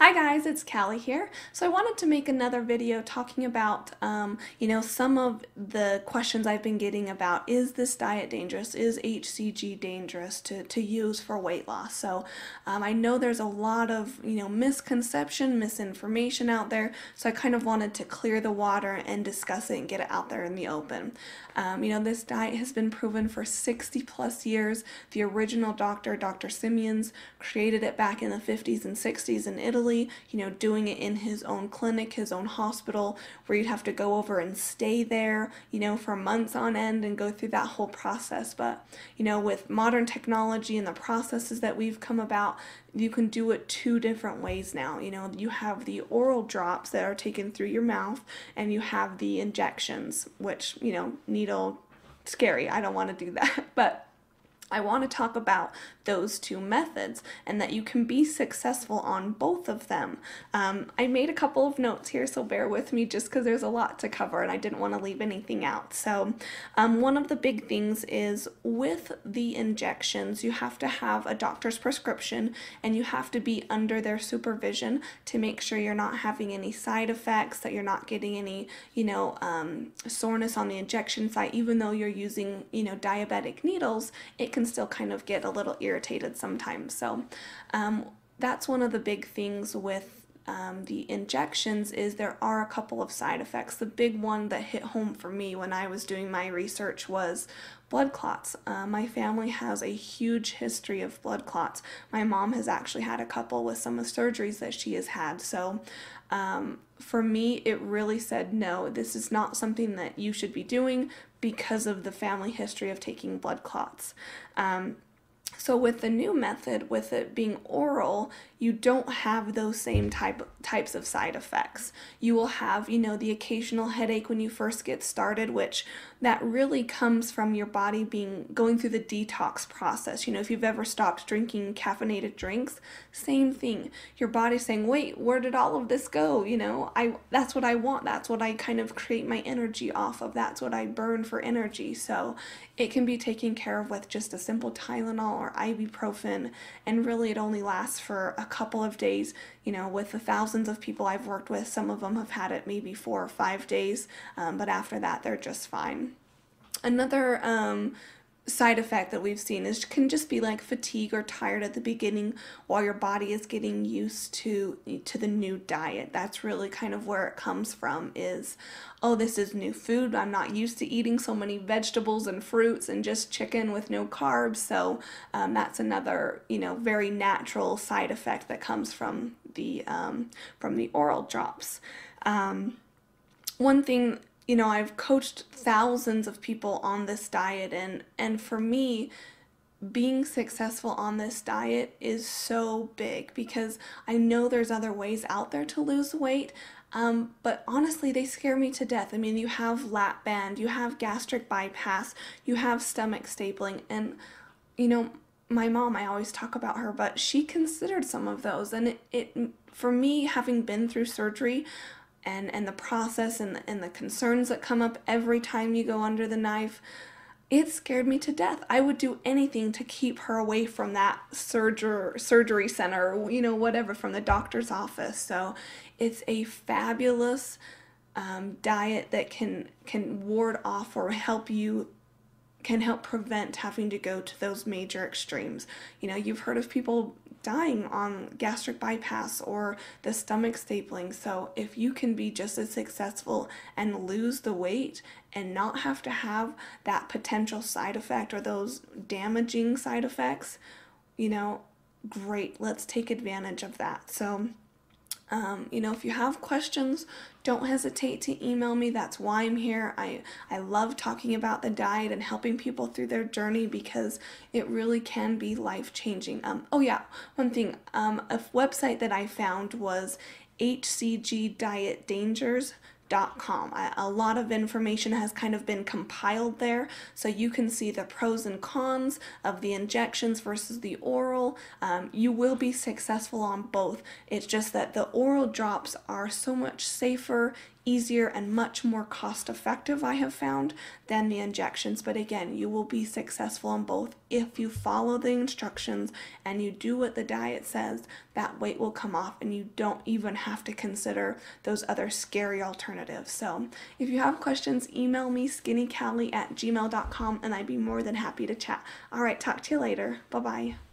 Hi guys, it's Callie here. So I wanted to make another video talking about, some of the questions I've been getting about, is this diet dangerous? Is HCG dangerous to use for weight loss? So I know there's a lot of, misconception, misinformation out there. So I kind of wanted to clear the water and discuss it and get it out there in the open. This diet has been proven for 60 plus years. The original doctor, Dr. Simeons, created it back in the 50s and 60s in Italy, doing it in his own clinic, his own hospital, where you'd have to go over and stay there, for months on end and go through that whole process. But, with modern technology and the processes that we've come about, you can do it two different ways now. You have the oral drops that are taken through your mouth, and you have the injections, which, needle, scary. I don't want to do that. But I want to talk about those two methods and that you can be successful on both of them. I made a couple of notes here, so bear with me just because there's a lot to cover and I didn't want to leave anything out. So one of the big things is with the injections, you have to have a doctor's prescription and you have to be under their supervision to make sure you're not having any side effects, that you're not getting any, soreness on the injection site. Even though you're using, diabetic needles, it can still kind of get a little irritated sometimes. So that's one of the big things with the injections is there are a couple of side effects. The big one that hit home for me when I was doing my research was blood clots. My family has a huge history of blood clots. My mom has actually had a couple with some of the surgeries that she has had. So for me, it really said, no, this is not something that you should be doing because of the family history of taking blood clots. So with the new method, with it being oral, you don't have those same types of side effects. You will have, the occasional headache when you first get started, which that really comes from your body going through the detox process. If you've ever stopped drinking caffeinated drinks, same thing. Your body's saying, wait, where did all of this go? That's what I want. That's what I kind of create my energy off of. That's what I burn for energy. So it can be taken care of with just a simple Tylenol or ibuprofen, and really it only lasts for a couple of days. With the thousands of people I've worked with, some of them have had it maybe 4 or 5 days, but after that they're just fine. Another side effect that we've seen can just be like fatigue or tired at the beginning while your body is getting used to the new diet. That's really kind of where it comes from, is, oh, this is new food. I'm not used to eating so many vegetables and fruits and just chicken with no carbs. So that's another, very natural side effect that comes from the oral drops. One thing, I've coached thousands of people on this diet, and for me, being successful on this diet is so big because I know there's other ways out there to lose weight, but honestly, they scare me to death. I mean, you have lap band, you have gastric bypass, you have stomach stapling, and, my mom, I always talk about her, but she considered some of those, and it for me, having been through surgery, and the process and the concerns that come up every time you go under the knife, it scared me to death. I would do anything to keep her away from that surgery center, whatever, from the doctor's office. So it's a fabulous diet that can ward off or can help prevent having to go to those major extremes. You've heard of people dying on gastric bypass or the stomach stapling. So if you can be just as successful and lose the weight and not have to have that potential side effect or those damaging side effects, great, let's take advantage of that. So if you have questions, don't hesitate to email me. That's why I'm here. I love talking about the diet and helping people through their journey because it really can be life-changing. Oh yeah, one thing, a website that I found was HCGdietdangers.com. A lot of information has kind of been compiled there, so you can see the pros and cons of the injections versus the oral. You will be successful on both. It's just that the oral drops are so much safer, easier and much more cost effective, I have found, than the injections. But again, you will be successful in both if you follow the instructions and you do what the diet says. That weight will come off and you don't even have to consider those other scary alternatives. So if you have questions, email me skinnycallie@gmail.com and I'd be more than happy to chat. All right, talk to you later. Bye-bye.